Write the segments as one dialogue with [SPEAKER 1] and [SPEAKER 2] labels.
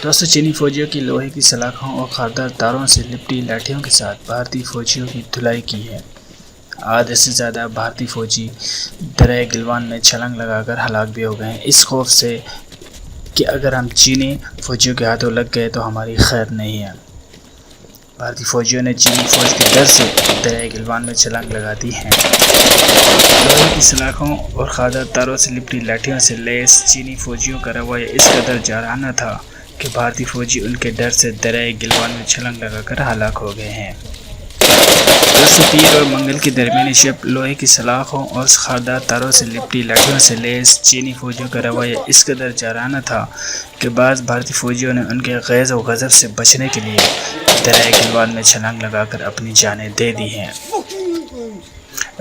[SPEAKER 1] دوستوں، چینی فوجیوں کی لوہے کی سلاخوں اور خاردار تاروں سے لپٹی لاٹھیوں کے ساتھ بھارتی فوجیوں کی دھلائی کی ہے۔ آدھے سے زیادہ بھارتی فوجی دریا گلوان میں چھلانگ لگا کر ہلاک بھی ہو گئے ہیں، اس خوف سے کہ اگر ہم چینی فوجیوں کے ہاتھوں لگ گئے تو ہماری خیر نہیں ہے۔ بھارتی فوجیوں نے چینی فوج کے ڈر سے دریا گلوان میں چھلانگ لگا دی ہے۔ لوہے کی سلاخوں اور خاردار تاروں سے لپٹی لاٹھیوں سے لیس چینی فوجیوں کا رویہ اس قدر جارحانہ تھا کہ بھارتی فوجی ان کے ڈر سے دریا گلوان میں چھلانگ لگا کر ہلاک ہو گئے ہیں۔ پیر اور منگل کی درمیانی شب لوہے کی سلاخوں اور خاردار تاروں سے لپٹی لاٹھیوں سے لیس چینی فوجیوں کا رویہ اس قدر جارحانہ تھا کہ بعض بھارتی فوجیوں نے ان کے غیظ و غضب سے بچنے کے لیے دریا گلوان میں چھلانگ لگا کر اپنی جانیں دے دی ہیں۔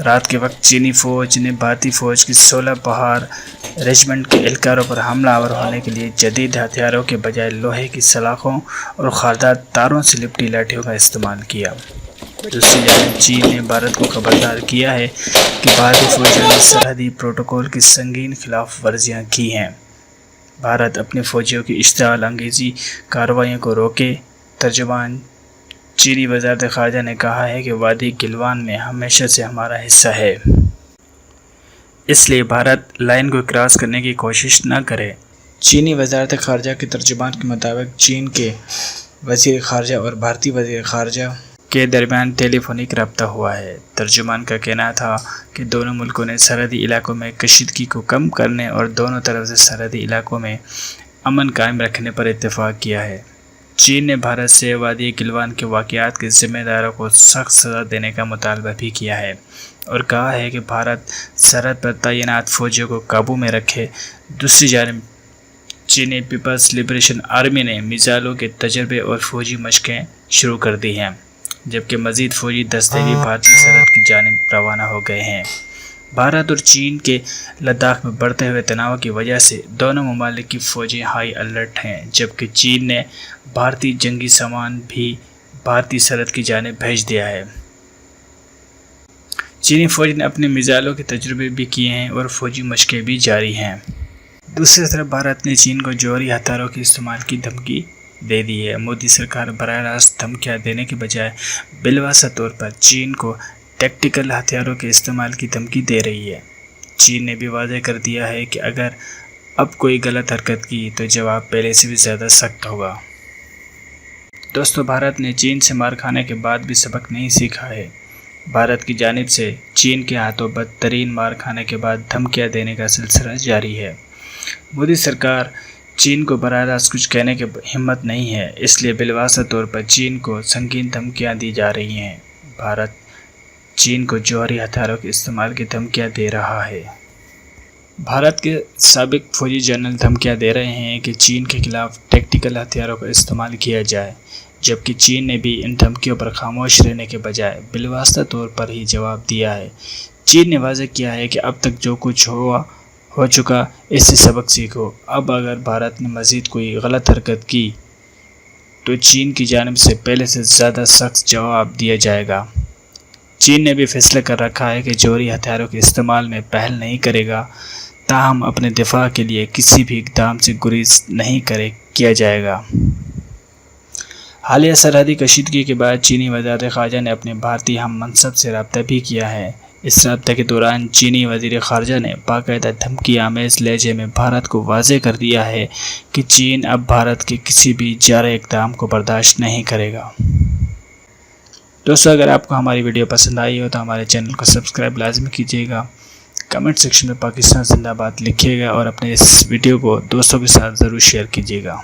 [SPEAKER 1] رات کے وقت چینی فوج نے بھارتی فوج کی 16 بہار ریجمنٹ کے اہلکاروں پر حملہ آور ہونے کے لیے جدید ہتھیاروں کے بجائے لوہے کی سلاخوں اور خاردار تاروں سے لپٹی لاٹھیوں کا استعمال کیا۔ دوسری جانب چین نے بھارت کو خبردار کیا ہے کہ بھارتی فوجیوں نے سرحدی پروٹوکول کی سنگین خلاف ورزیاں کی ہیں۔ بھارت اپنے فوجیوں کی اشتعال انگیزی کارروائیوں کو روکے۔ ترجمان چینی وزارت خارجہ نے کہا ہے کہ وادی گلوان میں ہمیشہ سے ہمارا حصہ ہے، اس لیے بھارت لائن کو کراس کرنے کی کوشش نہ کرے۔ چینی وزارت خارجہ کے ترجمان کے مطابق چین کے وزیر خارجہ اور بھارتی وزیر خارجہ کے درمیان ٹیلی فونک رابطہ ہوا ہے۔ ترجمان کا کہنا تھا کہ دونوں ملکوں نے سرحدی علاقوں میں کشیدگی کو کم کرنے اور دونوں طرف سے سرحدی علاقوں میں امن قائم رکھنے پر اتفاق کیا ہے۔ چین نے بھارت سے وادی گلوان کے واقعات کے ذمہ داروں کو سخت سزا دینے کا مطالبہ بھی کیا ہے اور کہا ہے کہ بھارت سرحد پر تعینات فوجیوں کو قابو میں رکھے۔ دوسری جانب چینی پیپلز لبریشن آرمی نے میزائلوں کے تجربے اور فوجی مشقیں شروع کر دی ہیں، جبکہ مزید فوجی دستے بھی بھارتی سرحد کی جانب روانہ ہو گئے ہیں۔ بھارت اور چین کے لداخ میں بڑھتے ہوئے تناؤ کی وجہ سے دونوں ممالک کی فوجیں ہائی الرٹ ہیں، جبکہ چین نے بھارتی جنگی سامان بھی بھارتی سرحد کی جانب بھیج دیا ہے۔ چینی فوج نے اپنے میزائلوں کے تجربے بھی کیے ہیں اور فوجی مشقیں بھی جاری ہیں۔ دوسری طرف بھارت نے چین کو جوہری ہتھیاروں کے استعمال کی دھمکی دے دی ہے۔ مودی سرکار براہ راست دھمکیاں دینے کے بجائے بالواسطہ طور پر چین کو ٹیکٹیکل ہتھیاروں کے استعمال کی دھمکی دے رہی ہے۔ چین نے بھی واضح کر دیا ہے کہ اگر اب کوئی غلط حرکت کی تو جواب پہلے سے بھی زیادہ سخت ہوگا۔ دوستو، بھارت نے چین سے مار کھانے کے بعد بھی سبق نہیں سیکھا ہے۔ بھارت کی جانب سے چین کے ہاتھوں بدترین مار کھانے کے بعد دھمکیاں دینے کا سلسلہ جاری ہے۔ مودی سرکار چین کو براہ راست کچھ کہنے کی ہمت نہیں ہے، اس لیے بالواسطہ طور پر چین کو سنگین دھمکیاں دی جا رہی ہیں۔ بھارت چین کو جوہری ہتھیاروں کے استعمال کی دھمکیاں دے رہا ہے۔ بھارت کے سابق فوجی جنرل دھمکیاں دے رہے ہیں کہ چین کے خلاف ٹیکٹیکل ہتھیاروں کا استعمال کیا جائے، جبکہ چین نے بھی ان دھمکیوں پر خاموش رہنے کے بجائے بالواسطہ طور پر ہی جواب دیا ہے۔ چین نے واضح کیا ہے کہ اب تک جو کچھ ہو چکا اس سے سبق سیکھو۔ اب اگر بھارت نے مزید کوئی غلط حرکت کی تو چین کی جانب سے پہلے سے زیادہ سخت جواب دیا جائے گا۔ چین نے بھی فیصلہ کر رکھا ہے کہ جوہری ہتھیاروں کے استعمال میں پہل نہیں کرے گا، تاہم اپنے دفاع کے لیے کسی بھی اقدام سے گریز نہیں کیا جائے گا۔ حالیہ سرحدی کشیدگی کے بعد چینی وزارت خارجہ نے اپنے بھارتی ہم منصب سے رابطہ بھی کیا ہے۔ اس رابطے کے دوران چینی وزیر خارجہ نے باقاعدہ دھمکی آمیز لہجے میں بھارت کو واضح کر دیا ہے کہ چین اب بھارت کے کسی بھی جارح اقدام کو برداشت نہیں کرے گا۔ دوستو، اگر آپ کو ہماری ویڈیو پسند آئی ہو تو ہمارے چینل کو سبسکرائب لازمی کیجیے گا، کمنٹ سیکشن میں پاکستان زندہ باد لکھیے گا اور اپنے اس ویڈیو کو دوستوں کے ساتھ ضرور شیئر کیجیے گا۔